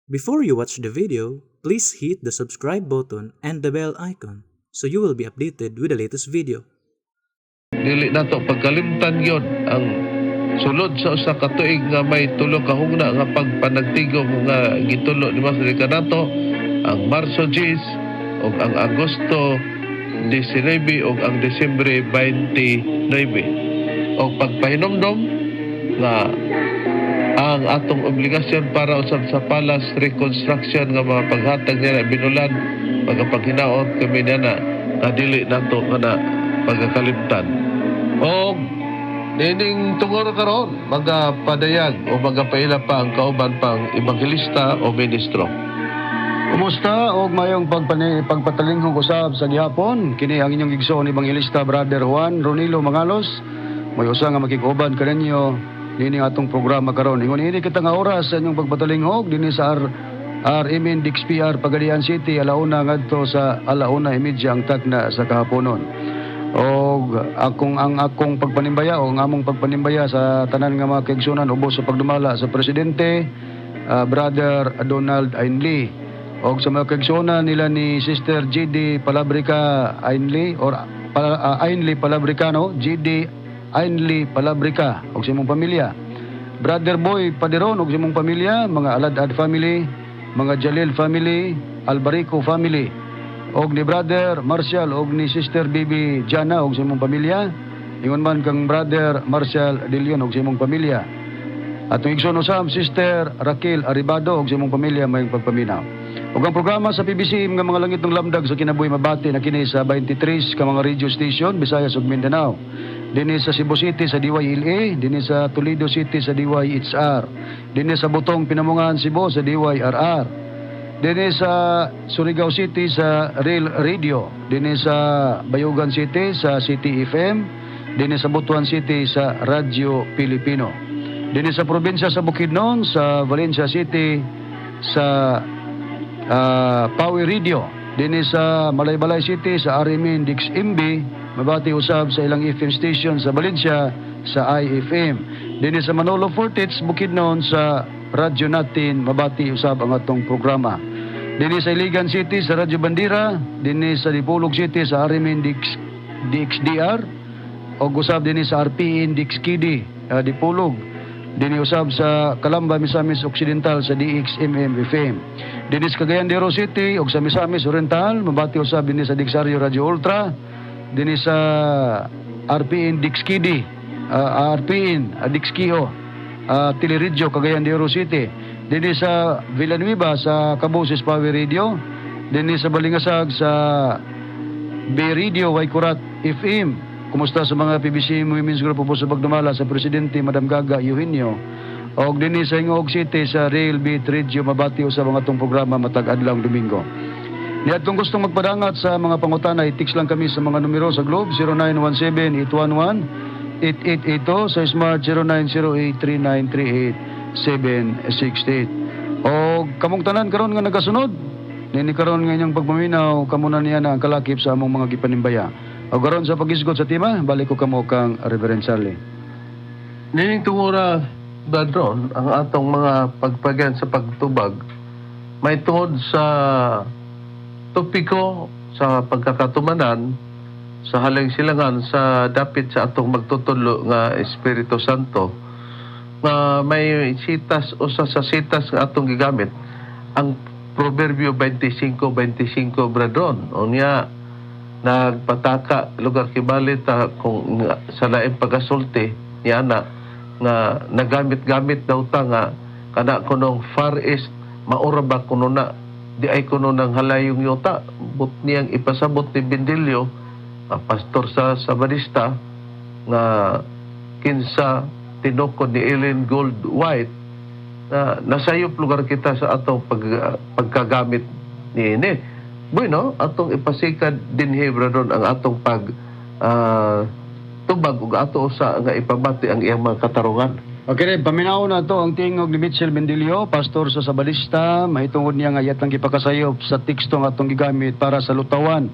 Before you watch the video, please hit the subscribe button and the bell icon so you will be updated with the latest video. Dili nato pagkalimtan yun ang sulod sa usa ka tuig nga may tulo ka hugna nga pagpanagtigom nga gitulo ni Mas nato ang Marso 10 ug ang Agosto 19 ug ang Disyembre 29 ug pagpahinomdom nga ang atong obligasyon para usab sa Palas Reconstruction nga mga paghatag nila binulan pagpaghinaot kami na dili nato nga pagkakalimtan. O nining tungod karon magapadayag o magapaila pa ang kauban pang ebangelista o ministro. Kumusta og mayong pagpatalinghong usab sa gihapon kini ang inyong igsoon ebangelista Brother Juan Ronilo Mangalos. May usa nga makikuban kaninyo nini atong programa karon. Ingon ini kita nga oras sa inyong pagpatalinghog dinhi sa RMN DXPR Pagadian City alauna ngadto sa alauna imedya ang tagna sa kahaponon. Og ang akong pagpanimbaya o ang among pagpanimbaya sa tanan nga mga kaigsunan ubos sa pagdumala sa presidente Brother Donald Ainley og sa mga kaigsunan nila ni Sister GD Palabrica Ainley or Ainley Palabricano GD Ainley Palabrica og sa imong pamilya. Brother Boy Paderon og sa imong pamilya, mga Aladad family, mga Jalil family, Albarico family, og ni Brother Marshall og ni Sister Bibi Jana og sa imong pamilya. Ingon man kang Brother Marshall De Leon og sa imong pamilya. Atong igsoon usab Sister Raquel Aribado og sa imong pamilya may pagpaminaw. Og ang programa sa PBC nga mga langit ng lamdag sa kinabuhi mabati na kini sa 23 ka mga radio station Visayas ug Mindanao. Dinhi sa Cebu City sa DYLA, dinhi sa Toledo City sa DYHR, dinhi sa Butong Pinamungan Cebu sa DYRR, dinhi sa Surigao City sa Real Radio, dinhi sa Bayugan City sa City FM, dinhi sa Butuan City sa Radyo Pilipino, dinhi sa probinsya sa Bukidnon sa Valencia City sa Pawi Radio, dinhi sa Malaybalay City sa RMN DXMB, mabati usab sa ilang FM station sa Valencia sa IFM. Dinhi sa Manolo Fortits Bukidnon sa Radyo Natin mabati usab ang atong programa. Dinhi sa Iligan City sa Radyo Bandira, dinhi sa Dipolog City sa RMN DXDR og usab dinhi sa RPN DXKD Dipolog. Dinhi usab sa Calamba Misamis Occidental sa DXMM FM. Dinhi sa Cagayan de Oro City og sa Misamis Oriental mabati usab dinhi sa Digsario Radio Ultra, dinhi sa RPN DXKD, RPN DXKO, Teleradyo Cagayan de Oro City, dinhi sa Villanueva sa Cabuses Power Radio, dinhi sa Balingasag sa B Radio Waikurat FM. Kumusta sa mga PBC Women's Group po sa pagdumala sa Presidente Madam Gaga Eugenio, og dinhi sa Ingog City sa Real Beat Radio mabati sa mga tong programa matag adlawng Domingo. Niya kung gustong magpadangat sa mga pangutana, i-text lang kami sa mga numero sa Globe 0917-811-8882 sa Smart 0908-3938-768. O kamong tanan karon nga nagasunod, nini karon nga inyong pagmaminaw kamo na niya na ang kalakip sa among mga gipanimbaya. O karon sa pagisgot sa tema, balik ko kamo kang Reverend Charlie. Nining tungura dadron ang atong mga pagpagyan sa pagtubag may tungod sa topiko sa pagkakatumanan sa haleng silangan sa dapit sa atong magtutulo nga Espiritu Santo nga may sitas o sa sitas nga atong gigamit ang Proverbio 25:25 bradron o niya nagpataka lugar kibalit kung sa laing pagasulti niya na nga nagamit-gamit daw ta nga kana kunong Far East maura ba kuno na di ay kuno nang halayong yuta but niyang ipasabot ni Bendilio pastor sa Sabadista nga kinsa tinukod ni Ellen Gold White na nasayop lugar kita sa atong pagkagamit niini. Bueno, atong ipasikad din hebradon ang atong tubag ug ato usa nga ipabati ang iyang mga katarungan. Okay, paminaw na to ang tingog ni Mitchell Bendilio, pastor sa Sabadista, mahitungod niya nga yatang gipakasayop sa teksto nga atong gigamit para sa lutawan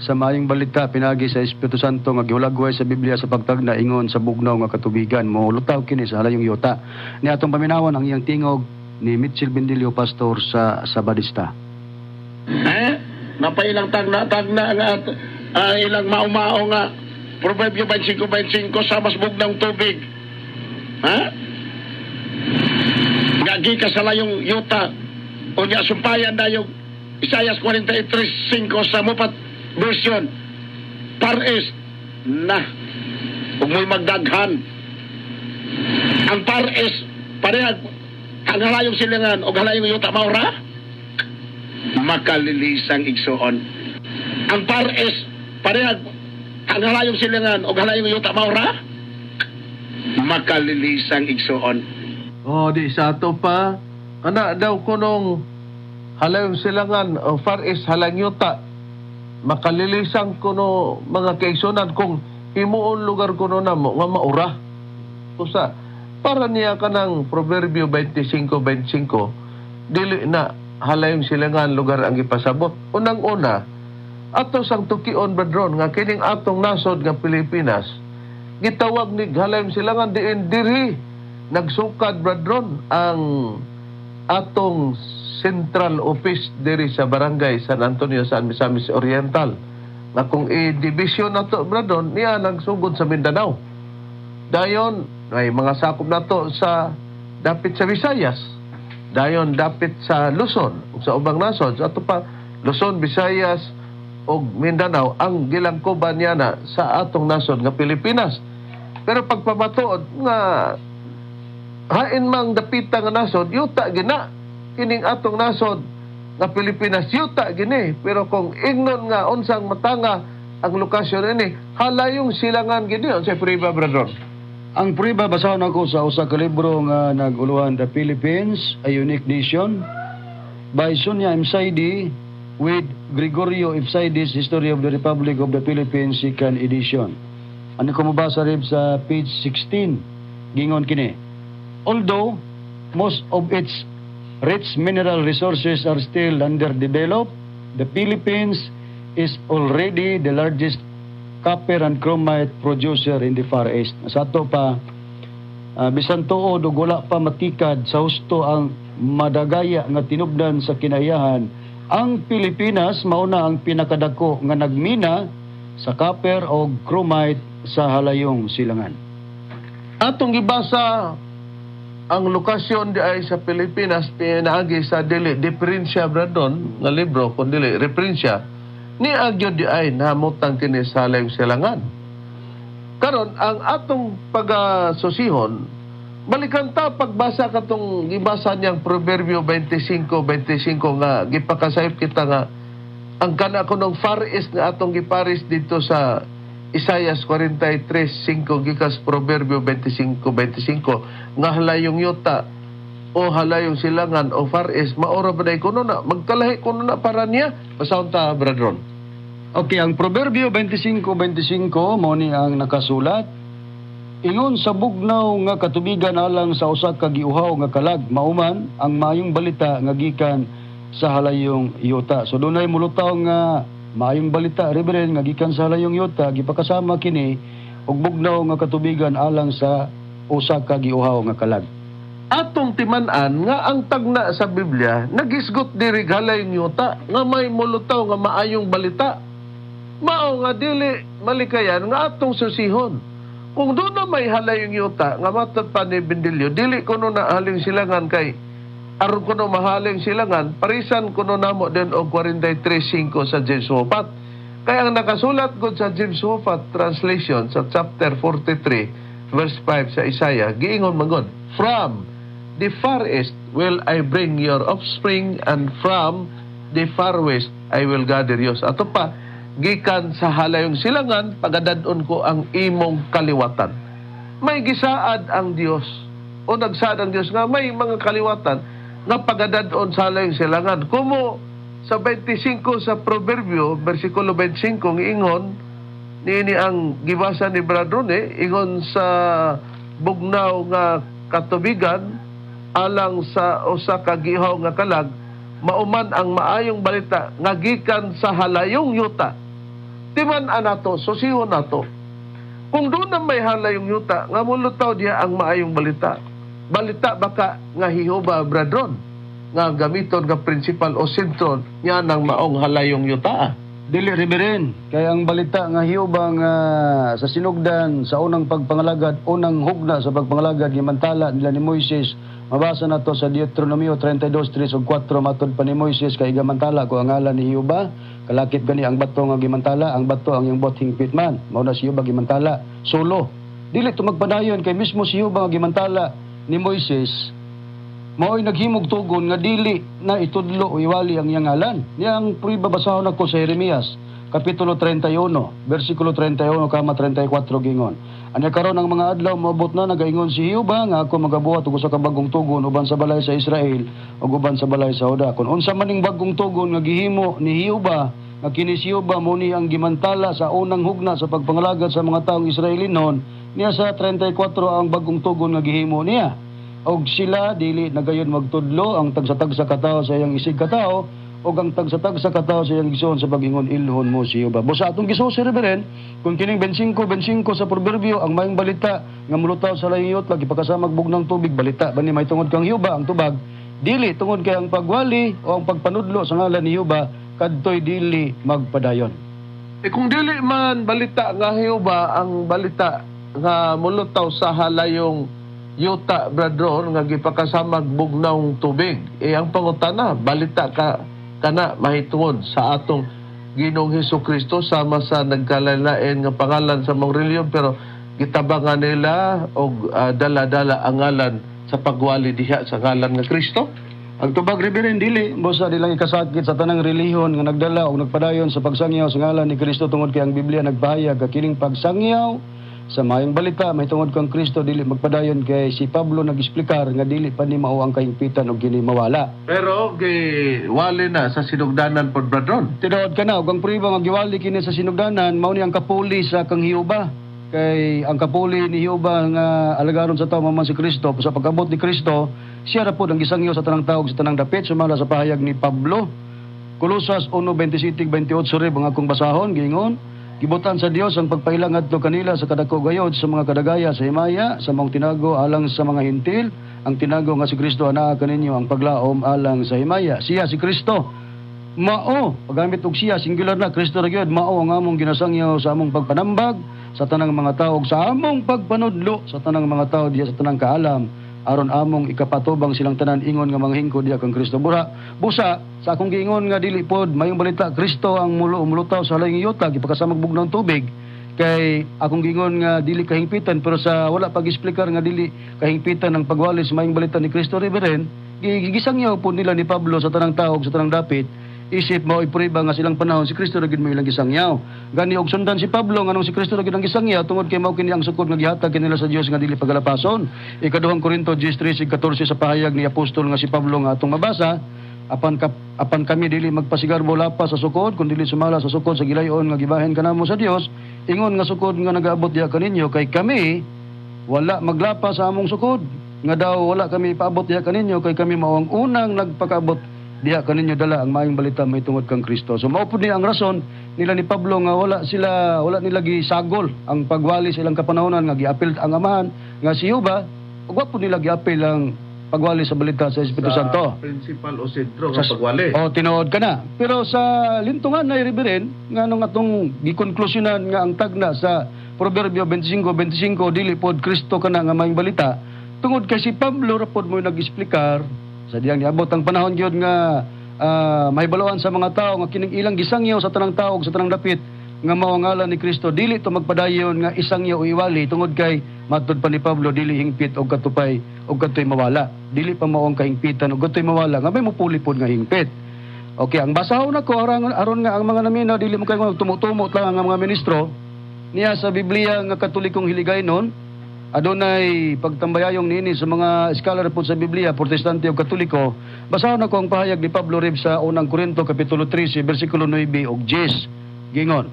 sa maayong balita pinagi sa Espiritu Santo nga gihulagway sa Biblia sa pagtagna ingon sa bugnaw nga katubigan mo lutaw kini sa halayong yuta. Ni atong paminawon ang iyang tingog ni Mitchell Bendilio pastor sa Sabadista. Napailang tagna nga ilang mao nga Proverbio 25:25 sa mas bugnang tubig. Gagi ka sa layong yuta o niya sumpayan na yung Isaias 43:5 sa mupat version. Pares na kung mo'y magdaghan ang pares parehag ang halayong silingan o halayong yuta maura makalilisang igsuon. Ang pares parehag ang halayong silingan o halayong yuta maura makalilisang igsuon. Di sa ato pa, kana daw kunong halayong silangan o far east halang yuta, makalilisang kuno mga kaigsunan kung himuon lugar kuno namo nga maura. Usa, para niya kanang Proverbio 25:25, dili na halayong silangan lugar ang ipasabot. Unang-una, ato sang tukion badron nga kining atong nasod nga Pilipinas, gitawag ni halayong silangan diin diri nagsukad bradron ang atong central office diri sa barangay San Antonio sa Misamis Oriental nga kung i-division nato bradron niya nagsugod sa Mindanao. Dayon ay mga sakop nato sa dapit sa Visayas, dayon dapit sa Luzon ug sa ubang nasod sa ato pa Luzon, Visayas ug Mindanao ang gilangkoban niya na sa atong nasod nga Pilipinas. Pero pagpamatuod nga hain mang dapita nga nasod, yuta gina. Kining atong nasod nga Pilipinas, yuta gini. Pero kung ignon nga unsang matanga ang lokasyon ini, halayong silangan gini. Unsay priba, bradron? Ang priba basahon ako sa usa ka libro nga naguluhan The Philippines, A Unique Nation by Sonia Imsaidi with Gregorio Ifsaidi's History of the Republic of the Philippines, 2nd edition. Ano ko mabasa rin sa page 16, gingon kini. Although most of its rich mineral resources are still underdeveloped, the Philippines is already the largest copper and chromite producer in the Far East. Sa ato pa, bisan tuod ug wala pa matikad sa husto ang madagaya nga tinubdan sa kinayahan, ang Pilipinas mauna ang pinakadako nga nagmina sa copper o chromite sa halayong silangan. Atong gibasa ang lokasyon di ay sa Pilipinas pinaagi sa dili diferensya bradon nga libro kun dili referensya ni agyo di ay namutang kini sa halayong silangan. Karon ang atong pag-susihon balikan ta pagbasa katong gibasa niyang Proverbio 25:25 nga gipakasayop kita nga ang kana kunong Far East nga atong giparis dito sa Isaias 43:5 gikas Proverbio 25:25 nga halayong yuta o halayong silangan o Far East maora ba day kuno na magkalahi kuno na para niya basahon ta bradron. Okay, ang Proverbio 25:25 mao ni ang nakasulat. Ingon sa bugnaw nga katubigan alang sa usa ka giuhaw nga kalag mauman ang maayong balita nga gikan sa halayong yuta. So dunay mulutaw nga maayong balita Reverend nga gikan sa halayong yuta gipakasama kini og bugnaw nga katubigan alang sa usa ka giuhaw nga kalag. Atong timan-an nga ang tagna sa Biblia nagisgot diri halayong yuta nga may mulutaw nga maayong balita. Mao nga dili malikayan nga atong susihon. Kung doon na may halayong yuta nga matod pa ni Bendilio, dili kuno na haling silangan kay aron kuno mahaling silangan, parisan kuno namo din og 43:5 sa James Moffat. Kaya ang nakasulat gud sa James Moffat translation sa chapter 43 verse 5 sa Isaiah, giingon mangod, "From the far east will I bring your offspring, and from the far west I will gather you." Ato pa, gikan sa halayong silangan, pagadadon ko ang imong kaliwatan. May gisaad ang Dios o nagsaad ang Dios nga may mga kaliwatan nga pagadadon sa halayong silangan. Kumo sa 25 sa Proverbio, versikulo 25, ingon, niini ang gibasa ni Bradrone, ingon sa bugnaw nga katubigan, alang sa usa ka gihaw nga kalag, mauman ang maayong balita nga gikan sa halayong yuta. Timan-an nato, susihon nato. Kung doon na may halayong yuta, nga mulutaw diya ang maayong balita. balita baka nga hiuba bradron nga gamiton nga principal o sentro nya ng maong halayong yuta. Dili Reverend, kaya ang balita nga hiyubang sa sinugdan sa unang pagpangalagad, unang hugna sa pagpangalagad gimantala nila ni Moises, mabasa nato sa Deuteronomio 32:3 ug 4 matud pa ni Moises kay gamantala ko ang ngalan ni Hiuba, kalakip gani ang bato nga gimantala, ang bato ang iyang bot hingpit man, mao na si Hiuba gimantala solo. Dili to magpadayon kay mismo si Hiuba nga gimantala ni Moises. Mao'y naghimog tugon nga dili na itudlo o iwali ang iyang ngalan. Niyang babasahon ako sa Jeremias, Kapitulo 31, versikulo 31, kama 34 gingon. Anya karon ang mga adlaw moabot na nagaingon si Hiuba nga ako magabuhat og usa ka bagong tugon uban sa balay sa Israel ug uban sa balay sa Juda. Kun unsa maning bagong tugon nga gihimo ni Hiuba, nga kini si Hiuba mo ni ang gimantala sa unang hugna sa pagpangalagad sa mga taong Israelinon, niya sa 34 ang bagong tugon nga gihimo niya. Og sila dili nagayon magtudlo ang tagsa-tagsa katao sa iyang isig katao og ang tagsa-tagsa katao sa iyang gison sa pagingon ilhon mo si Hiuba. Busa atong giso si Reverend, kung kining 25 sa proverbio ang mayong balita nga mulutaw sa layot lagi pagkasamag bugnang tubig balita bani may tungod kang Hiuba ang tubag dili tungod kay ang pagwali o ang pagpanudlo sa ngalan ni Hiuba kadtoy dili magpadayon. Kung dili man balita nga Hiuba ang balita nga mulutaw sa halayong yuta bradron nga gipakasamag bugnaw tubig, ang pangutana balita kana mahitungod sa atong Ginoong Hesukristo sama sa nagkalalain nga pangalan sa mong reliyon pero gitabangan nila og dala-dala ang ngalan sa pagwali diha sa ngalan nga Kristo. Ang tubag Reverend dili busa dilang ikasakit sa tanang relihiyon nga nagdala og nagpadayon sa pagsangyaw sa ngalan ni Kristo tungod kay ang Biblia nagpahayag nga kining pagsangyaw sa mayong balita may tungod kang Kristo dili magpadayon kay si Pablo nag-explicar nga dili pa ni mao ang kahimpitan og kini mawala. Pero wali na sa sinugdanan pod bradron. Tinuod ka na og ang prueba nga giwali kini sa sinugdanan mao ni ang kapuli sa kang Hiuba. Kay ang kapuli ni Hiuba nga alagaron sa tawo man si Kristo sa pag-abot ni Kristo siya ra pod ang gisangyo sa tanang tawo sa tanang dapit sumala sa pahayag ni Pablo. Kolosas 1:27-28 rib ang akong basahon gingon. Gibutan sa Dios ang pagpailang adto kanila sa kadako gayod sa mga kadagaya sa himaya sa mong tinago alang sa mga hintil ang tinago nga si Kristo anaa kaninyo ang paglaom alang sa himaya. Siya si Kristo mao pagamit og siya singular na Kristo ra gyud mao ang among ginasangyaw sa among pagpanambag sa tanang mga tawo ug sa among pagpanudlo sa tanang mga tawo diya sa tanang kaalam aron among ikapatubang silang tanan ingon nga mga hingkod diya kang Kristo. Busa sa akong giingon nga dili pod mayong balita Kristo ang mulutaw sa halayong yuta gipakasamag bugnang tubig kay akong giingon nga dili kahingpitan pero sa wala pag-explicar nga dili kahingpitan ang pagwalis mayong balita ni Kristo Reverend gigisangyaw po nila ni Pablo sa tanang tawo sa tanang dapit isip mao ipuriba nga silang panahon si Kristo ra gid mo ilang gisangyaw gani og sundan si Pablo nganong si Kristo ra gid ang gisangyaw tungod kay mao kini ang sukod nga gihatag kanila sa Dios nga dili pagalapason. Ikaduhang Korinto 10:13-14 sa pahayag ni apostol nga si Pablo nga atong mabasa apan kami dili magpasigarbo lapas sa sukod kun dili sumala sa sukod sa gilayon nga gibahin kanamo sa Dios ingon nga sukod nga nagaabot diha kaninyo kay kami wala maglapas sa among sukod nga daw wala kami paabot diha kaninyo kay kami mao ang unang nagpakaabot diha kaninyo dala ang maayong balita may tungod kang Kristo. So mao pud ni ang rason nila ni Pablo nga wala nila gisagol ang pagwali silang kapanahonan nga giapil ang amahan nga si Hiuba ug wa pud nila giapil ang pagwali sa balita sa Espiritu Santo. Principal o sentro nga pagwali. Tinuod ka na. Pero sa lintungan na Reverend nga nung atong gikonklusyonan nga ang tagna sa Proverbio 25:25 dili pod Kristo kana nga maayong balita tungod kay si Pablo ra pod mo nag-explicar sa diyang niabot ang panahon gyud nga mahibaloan sa mga tao nga kining ilang gisangyaw sa tanang tao sa tanang dapit nga mao ang ngalan ni Kristo dili to magpadayon nga isangyaw o iwali tungod kay matud pa ni Pablo dili hingpit og katupay og katoy mawala dili pa mao ang kahingpitan og katoy mawala nga may mupuli pod nga hingpit. Okay, ang basahon nako aron nga ang mga naminaw dili mo kay tumutumot lang ang mga ministro niya sa Biblia nga Katolikong hiligaynon adunay pagtambayayong niini sa mga scholar po sa Biblia, Protestante o Katoliko. Basahon ako ang pahayag ni Pablo Rib sa unang Korinto Kapitulo 13 versikulo 9 ug 10. Gingon.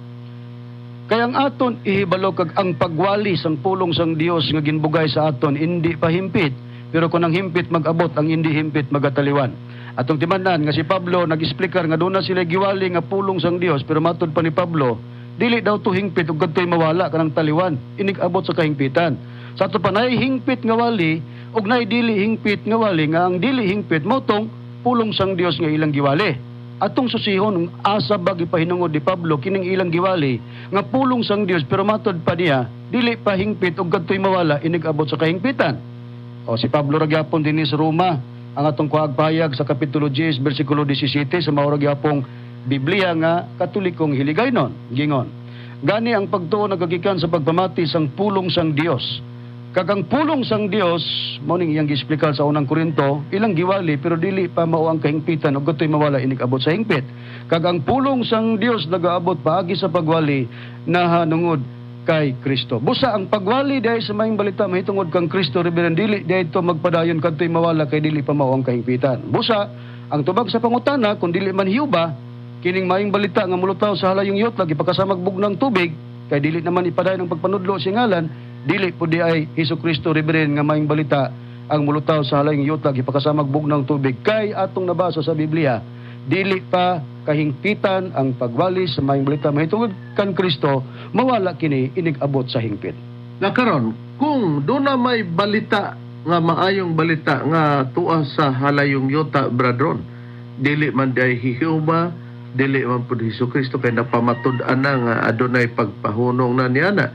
Kaya ang aton ihibalo kag ang pagwali sang pulong sang Dios nga ginbugay sa aton indi pa himpit, pero kung ang himpit mag-abot ang indi himpit magataliwan. Atong timanan nga si Pablo nag-explicar nga doon na sila giwali nga pulong sang Dios, pero matud pa ni Pablo dili daw to hingpit ug kadtoy mawala kanang taliwan inig abot sa kahingpitan. Sa ato panay hingpit nga wali og nay dili hingpit nga wali nga ang dili hingpit mo tong pulong sang Dios nga ilang giwali. Atong susihon asa ba gipahinungod ni Pablo kining ilang giwali nga pulong sang Dios pero matod pa niya dili pa hingpit og kadtoy mawala inig abot sa kahingpitan. O si Pablo ra gyapon dinhi sa Roma ang atong kuhagpahayag sa kapitulo 10 bersikulo 17 sa mao ra gyapong Biblia nga Katolikong hiligaynon gingon. Gani ang pagtuo nagagikan sa pagpamati sang pulong sang Dios. Kagang pulong sang Dios, mo ning iyang gi-explicar sa unang Korinto, ilang giwali pero dili pa mao ang kahingpitan ug gatoy mawala inig abot sa hingpit. Kagang pulong sang Dios nagaabot paagi sa pagwali nahanungod kay Kristo. Busa ang pagwali dahil sa maayong balita mahitungod kang Kristo reverend dili dahil ito magpadayon kadtoy mawala kay dili pa mao ang kahingpitan. Busa ang tubag sa pangutana kun dili man hiuba kining maayong balita nga mulutaw sa halayong yutla gipakasamag bugnang tubig kay dili naman ipadayon ang pagpanudlo sa ngalan. Dili po di ay Hesukristo reverend nga maayong balita ang mulutaw sa halayong yutag ipakasamag bugnang tubig kay atong nabasa sa Biblia dili pa kahingpitan ang pagwali sa maayong balita mahitungod kan Kristo mawala kini inig abot sa hingpit. Nakaron, kung doon na may balita nga maayong balita nga tuwa sa halayong yuta, bradron, dili man di ay hihiuba, dili man po Hesukristo kay napamatud-an na nga adunay pagpahunong na niya na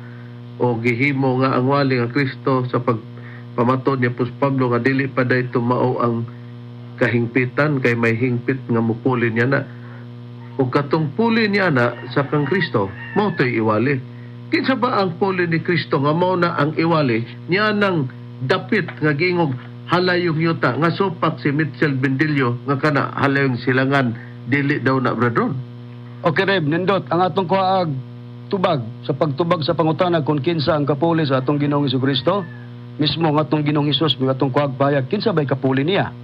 o gihimo nga ang wali nga Kristo sa pagpamatod niya pus Pablo nga dili pa day tumao ang kahingpitan kay may hingpit nga mupuli niya na o katong puli niya na sa kang Kristo mao to'y iwali. Kinsa ba ang puli ni Kristo nga mao na ang iwali niya nang dapit nga gingog halayong yuta nga supak si Mitchell Bendillo nga kana halayong silangan dili daw na bradron. Okay Reb, nindot ang atong kuhaag tubag sa pagtubag sa pangutana kung kinsa ang kapuli sa atong Ginoong Hesukristo mismo nga atong Ginoong Hesus may atong kuhagpahayag kinsa ba'y kapuli niya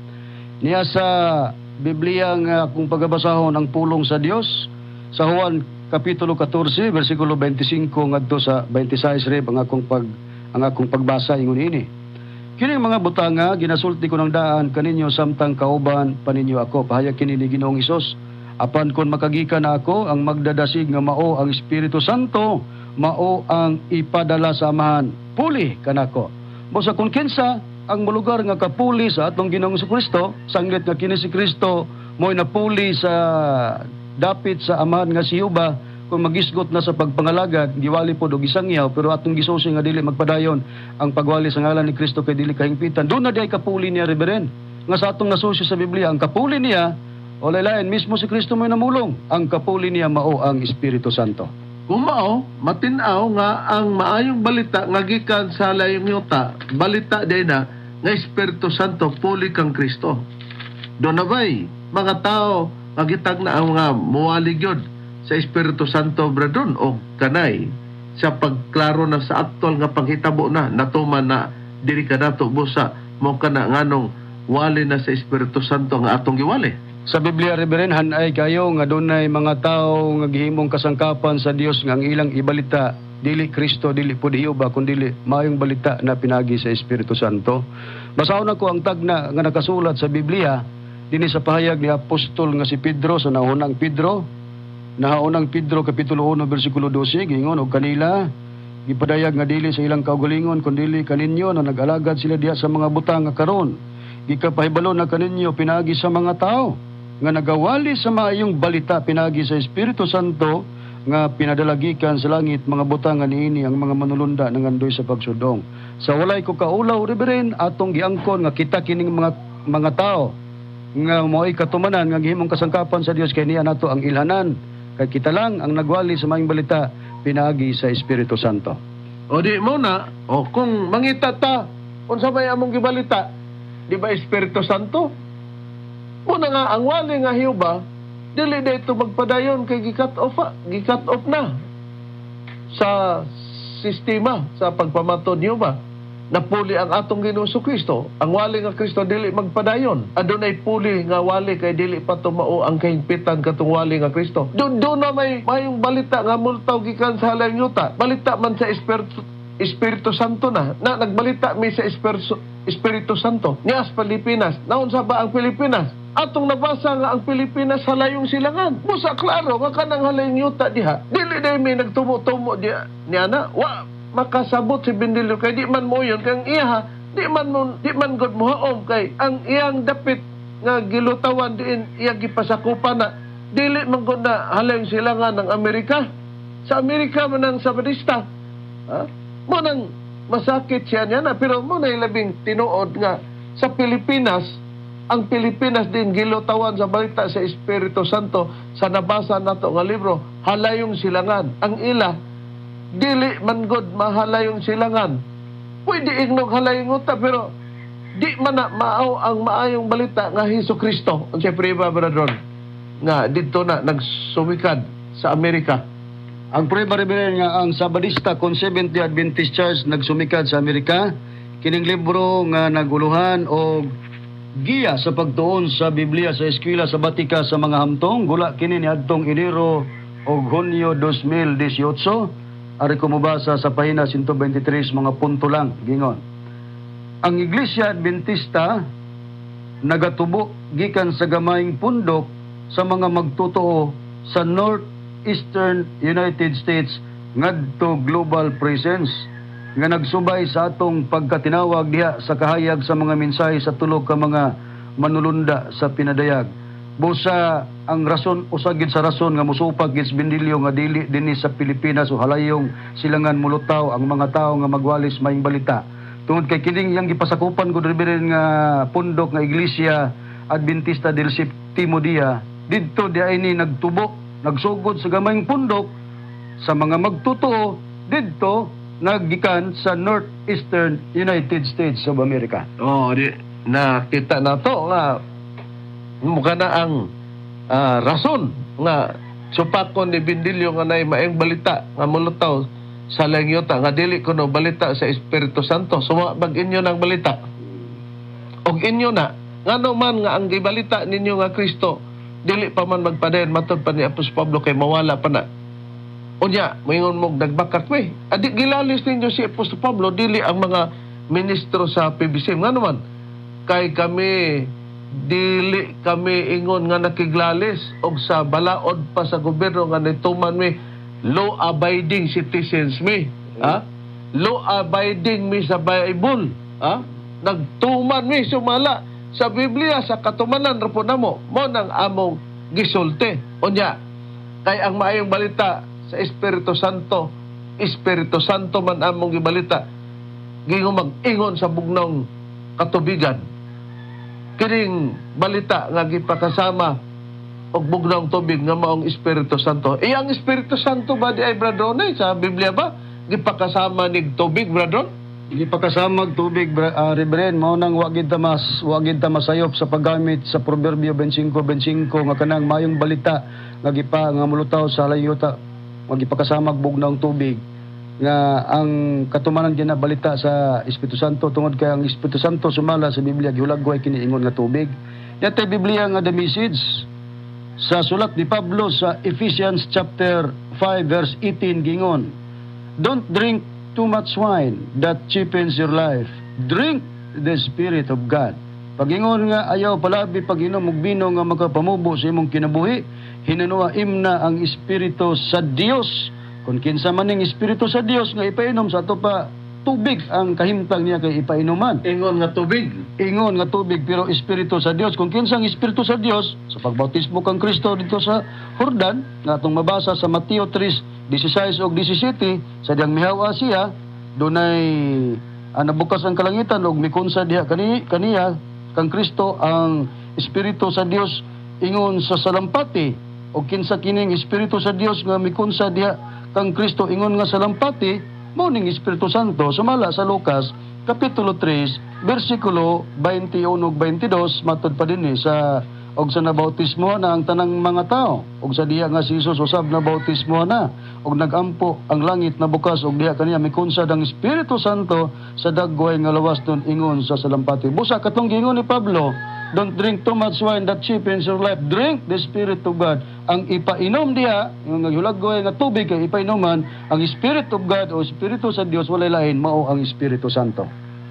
sa Biblia nga kung pagabasahon ang pulong sa Dios sa Juan kapitulo 14 bersikulo 25 ngadto sa 26 Reb ang akong pagbasa ingon ini kining mga butanga ginasulti ko ng daan kaninyo samtang kauban paninyo ako pahayag kini ni Ginoong Hesus. Apan kon makagikan na ako, ang magdadasig nga mao ang Espiritu Santo, mao ang ipadala sa amahan. Puli kanako. Busa kung kinsa ang mulugar nga kapuli sa atong Ginoong Kristo, sanglit nga kini si Kristo mo'y napuli sa dapit sa amahan nga si Yuba, kung magisgot na sa pagpangalagad, giwali po do gisangyaw, pero atong gisusi nga dili magpadayon ang pagwali sa ngalan ni Kristo kay dili kahingpitan. Doon na di ay kapuli niya, reverend. Nga sa atong nasusi sa Biblia, ang kapuli niya o lain mismo si Kristo mo'y namulong. Ang kapuli niya mao ang Espiritu Santo. Kung mao, matinaw nga ang maayong balita nga gikan sa halayong yuta, balita din na nga Espiritu Santo puli kang Kristo. Doon na ba'y mga tao nga gitag na ang mga muwalig yun sa Espiritu Santo bradon o kanay sa pagklaro na sa aktual nga panghitabo na natuman na diri ka nato busa mo ka na nganong wali na sa Espiritu Santo nga atong giwali. Sa Biblia, Reverend, hanay kayo nga dunay mga tao nga gihimong kasangkapan sa Dios nga ang ilang ibalita dili Kristo, dili po Diyoba, kundi maayong balita na pinagi sa Espiritu Santo. Basahon ako ang tagna nga nakasulat sa Biblia dinhi sa pahayag ni Apostol nga si Pedro sa naunang Pedro kapitulo 1 bersikulo 12 gingon og kanila gipadayag nga dili sa ilang kaugalingon kundi kaninyo na nag-alagad sila diha sa mga butang nga karon gikapahibalo na kaninyo pinagi sa mga tao nga nagawali sa maayong balita pinagi sa Espiritu Santo nga pinadalagikan sa langit mga butang nga niini ang mga manulunda nangandoy sa pagsudong. Sa walay ko kaulaw, Reverend, atong giangkon nga kita kining mga tao nga mo'y katumanan nga gihimong kasangkapan sa Dios kay niya nato ang ilhanan kay kita lang ang nagwali sa maayong balita pinagi sa Espiritu Santo. O di mo na, o kung mangita ta, kung sabay among gibalita, di ba Espiritu Santo? Muna nga, ang wali nga hiuba, dili dito magpadayon kay gikat off na sa sistema sa pagpamatod hiuba. Napuli ang atong Ginoong Kristo. Ang wali nga Kristo dili magpadayon. Adunay puli nga wali kay dili pa tumao ang kahingpitan katong wali nga Kristo. Doon na mayong balita nga multaw gikan sa halayong yuta. Balita man sa Espiritu Santo na nagbalita mi sa Espiritu Santo niya sa Pilipinas. Naon sa ba ang Pilipinas? Atong nabasa nga ang Pilipinas halayong silangan. Busa klaro nga kanang halayong yuta diha. Dili day may nagtumo-tumo diha niya na. Wa makasabot si Bendillo kay di man mo yun kang iya di man gud mohaom kay ang iyang dapit nga gilutawan diin iyang gipasakupan na dili man gud na halay silangan ng Amerika. Sa Amerika man ang Sabadista. Mo nang masakit siya niya na pero mo na labing tinuod nga sa Pilipinas, ang Pilipinas din gilutawan sa balita sa Espiritu Santo sa nabasa nato nga libro, halayong silangan. Ang ila dili man gud mahalayong silangan. Pwede ignog halayong uta pero di man na maaw ang maayong balita nga Hesukristo. Ang siyempre ba, Bradron, nga dito na nagsumikat sa Amerika. Ang prueba rin nga ang Sabadista kung Seventh-day Adventist Church nagsumikad sa Amerika, kining libro nga naguluhan o giya sa pagtuon sa Biblia sa eskwela sa Batika sa mga hamtong, gula kini ni adtong Enero o Hunyo 2018, ari ko mabasa sa pahina 123 mga punto lang, gingon. Ang Iglesia Adventista nagatubo gikan sa gamayng pundok sa mga magtotoo sa Northeastern United States ngadto global presence nga nagsubay sa atong pagkatinawag diha sa kahayag sa mga mensahe sa tulog ka mga manulunda sa pinadayag. Busa ang rason usagid sa rason nga musupag gis bindilyo nga dili dinhi sa Pilipinas o halayong silangan mulutaw ang mga tawo nga magwalis maing balita. Tungod kay kining yang gipasakupan ko rin nga pundok nga Iglesia Adventista del Séptimo Día, didto diay ni nagtubo, nagsugod sa gamayng pundok sa mga magtotoo didto naggikan sa Northeastern United States of America. Di nakita na to nga mukha na ang rason nga supakon ni Bindilyo nga nay maayong balita nga mulutaw sa langyota nga dili kuno balita sa Espiritu Santo. Sumabag inyo ng balita. Og inyo na ngano man nga ang gibalita ninyo nga Kristo dili pa man magpadayon matud pa ni Apostol Pablo kay mawala pa na. Unya, moingon mong dagbakat we. Adi gilalis ninyo si Apostol Pablo dili ang mga ministro sa PBC ngano man kay kami dili kami ingon nga nakiglalis og sa balaod pa sa gobyerno nga nituman mi law-abiding citizens mi. Law-abiding mi sa Bible. Nagtuman mi sumala sa Biblia sa katumanan ra po namo. Mo nang among gisulti. Unya, kay ang maayong balita sa Espiritu Santo man among gibalita. Gingon mag-ingon sa bugnong katubigan. Kining balita nga gipakasama og bugnong tubig nga maong Espiritu Santo. Ang Espiritu Santo ba di ay bradron sa Biblia ba? Gipakasama nig tubig bradron? Gipakasamag tubig Reverend mao nang wagid ta masayop sa paggamit sa Proverbio 25:25 nga kanang mayong balita nga nga mulutaw sa layuta magipakasamag bugnong tubig nga ang katumanan ginabalita sa Espiritu Santo tungod kay ang Espiritu Santo sumala sa Biblia gihulagway kini ingon nga tubig. Yatay Biblia nga the message sa sulat ni Pablo sa Ephesians chapter 5 verse 18 gingon, don't drink too much wine that cheapens your life. Drink the Spirit of God. Pagingon nga ayaw palabi pag-inom og bino nga makapamubo sa imong kinabuhi, hinanuwa imna ang Espiritu sa Dios. Kung kinsa man ning Espiritu sa Dios nga ipainom sa ato pa tubig ang kahimtang niya kay ipainuman. Ingon nga tubig. Ingon nga tubig pero Espiritu sa Dios. Kung kinsa ang Espiritu sa Dios sa pagbautismo kang Kristo dito sa Jordan nga atong mabasa sa Mateo 3:16 ug 17 sa diyang mihawa siya dunay nabukas ang kalangitan ug mikunsa diha kaniya kang Kristo ang Espiritu sa Dios ingon sa salampati ug kinsa kining Espiritu sa Dios nga mikunsa diha kang Kristo ingon nga salampati mao ning Espiritu Santo sumala sa Lucas kapitulo 3 bersikulo 21 ug 22 matud pa dinhi sa og sa nabautismo na ang tanang mga tao og sa diha nga si Jesus usab na bautismo na og nagampo ang langit na bukas og diha kaniya mikunsad ang Espiritu Santo sa dagway nga lawas nun ingon sa salampati. Busa katong gingon ni Pablo, don't drink too much wine that cheapens your life. Drink the Spirit of God. Ang ipainom diha yung hulagway nga tubig kay ipainuman ang Spirit of God o Espiritu sa Dios walay lain mao ang Espiritu Santo.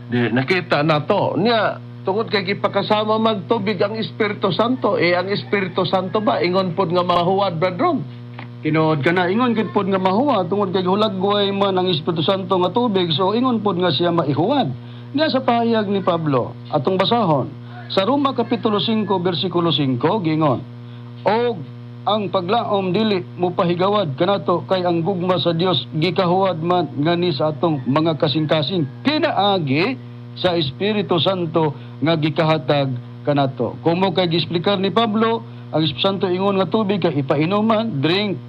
Di nakita na to niya tungod kay gipakasama magtubig ang Espiritu Santo. Ang Espiritu Santo ba ingon pod nga mahuwad bradron? Tinuod ka na ingon gid pod nga mahuwad tungod kay hulagway man ang Espiritu Santo nga tubig so ingon pod nga siya maihuwad. Niya sa pahayag ni Pablo, atong basahon, sa Roma Kapitulo 5, versikulo 5, gingon, o ang paglaom dili mo pahigawad kanato kay ang gugma sa Dios gikahuwad man ngani sa atong mga kasing-kasing pinaagi sa Espiritu Santo nga gikahatag kanato. Kumo kay gisplikar ni Pablo, ang Espiritu Santo ingon nga tubig kay ipainuman, drink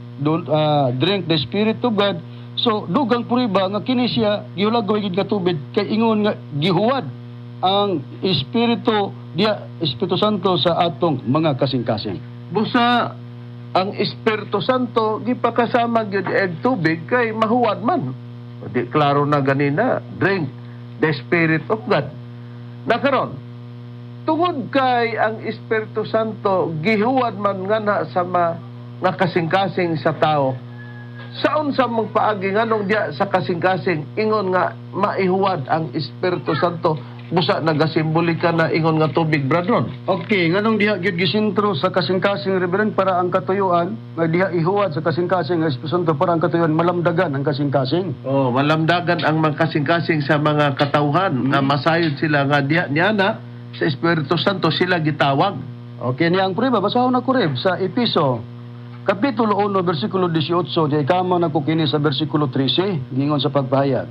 the Spirit of God. So dugang puriba nga kini siya gihulagoy gid nga tubig kay ingon nga gihuwad ang Espiritu Santo sa atong mga kasing-kasing. Busa ang Espiritu Santo gipakasama gyud eg tubig kay mahuwad man. Di klaro na ganina, drink the Spirit of God. Nakaron, tungod kay ang Espiritu Santo gihuwad man nga sa nga kasing-kasing sa tao. Saon sa magpaagi nganong diya sa kasing-kasing ingon nga maihuwad ang Espiritu Santo busa nagasimbolika na ingon nga tubig, bradron. Okay, nganong diha gyud gisentro sa kasing-kasing, Reverend, para ang katuyuan nga diha ihuwad sa kasing-kasing nga Espiritu Santo para ang katuyuan malamdagan ang kasing-kasing. Oh, malamdagan ang mga kasing-kasing sa mga katawhan nga masayod sila nga diha niana sa Espiritu Santo sila gitawag. Okay, niya ang prueba basahon ako Rev sa Episo Kapitulo 1, versikulo 18, di kamo nagkukini sa versikulo 13, gingon sa pagpahayag.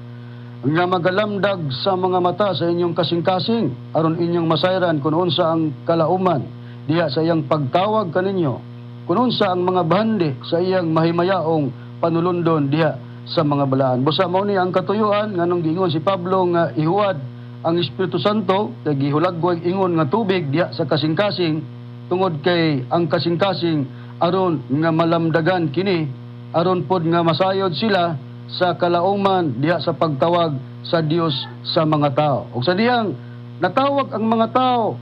Nga magalamdag sa mga mata sa inyong kasing-kasing, aron inyong masayran kung unsa ang kalauman, diya sa iyang pagtawag kaninyo, kung unsa ang mga bahandi sa iyang mahimayaong panulundon diya sa mga balaan. Busa mao ni ang katuyuan, nganong giingon si Pablo nga ihuwad ang Espiritu Santo, kay gihulagwag ingon nga tubig diya sa kasing-kasing, tungod kay ang kasing-kasing aron nga malamdagan kini, aron pod nga masayod sila sa kalauman diha sa pagtawag sa Dios sa mga tao. Ug sa diyang natawag ang mga tao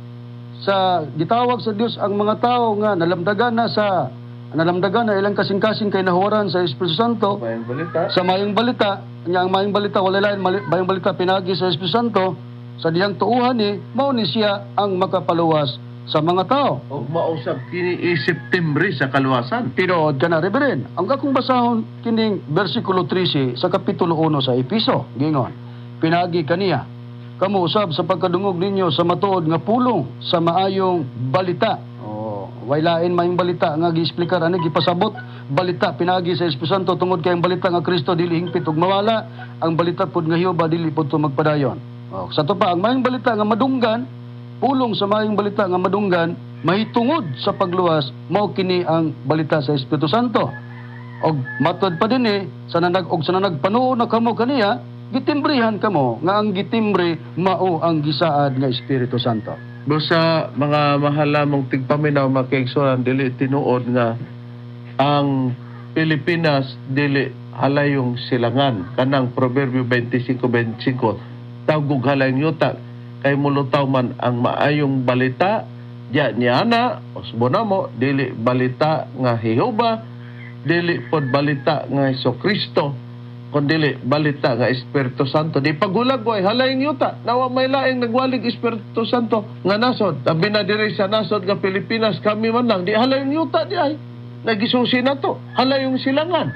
gitawag sa Dios ang mga tao nga nalamdagan na ilang kasing-kasing kay nahuwaran sa Espiritu Santo. Mayang balita. Sa mayong balita, nya ang mayong balita wala lain mayong balita pinagi sa Espiritu Santo, sa diyang tuuhan ni mao ni siya ang makapaluwas sa mga tao. O mausap kini September sa kaluwasan. Tinuod ka na, Reverend. Ang akong basahon kining versikulo 13 sa Kapitulo 1 sa Episo, gingon, pinagi kaniya, kamo usab sa pagkadungog ninyo sa matuod nga pulong sa maayong balita. Wailain mayong balita nga gi-explicar ani gipasabot balita pinagi sa Espiritu Santo tungod kay ang balita nga Kristo dili hingpit ug mawala, ang balita pud nga Hioba dili pud magpadayon. Sa to pa ang mayong balita nga madunggan, pulong sa mayong balita nga madunggan, mahitungod sa pagluwas, mao kini ang balita sa Espiritu Santo. Og matod pa dinhi sa nanagpanuo na kamo kaniya, gitimbrihan kamo nga ang gitimbre mao ang gisaad nga Espiritu Santo. Busa mga mahala mong tigpaminaw makiigsuran dili tinuod nga ang Pilipinas dili halayong silangan kanang Proverbio 25:25 tawgog halayong yuta kay mulutaw man ang maayong balita diya niana usbona mo dili balita nga Jehova, dili pod balita nga Jesucristo, kundi balita nga Espiritu Santo. Di pagulagway halayong yuta nawa may laing nagwalig Espiritu Santo nga nasod abi na diri sa nasod nga Pilipinas kami man lang di halayong yuta di ay nagisusi na to halayong silangan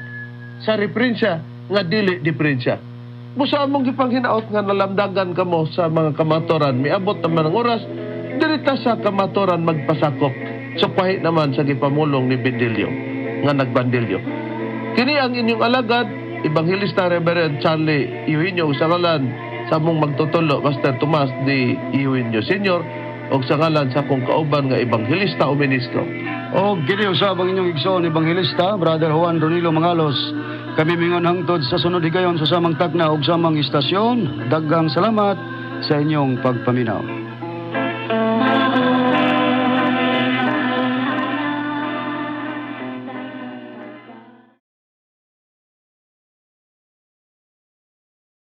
sa reprensya nga dili diferensya. Busa among gipanghinaot nga nalamdagan kamo sa mga kamatoran, miabot naman ang oras, dirita sa kamatoran magpasakop. So pahi naman sa gipamulong ni Bendilyo, nga nagbandilyo. Kini ang inyong alagad, Evangelista Reverend Charlie Eugenio, sa ngalan sa mong magtutulo, Master Tomas de Eugenio Sr., o sa ngalan sa kong kauban nga Evangelista o Ministro. O gini usab ang inyong igsoon Evangelista, Brother Juan Ronilo Mangalos. Kami mingon hangtod sa sunod higayon sa samang tagna ug samang istasyon. Daghang salamat sa inyong pagpaminaw.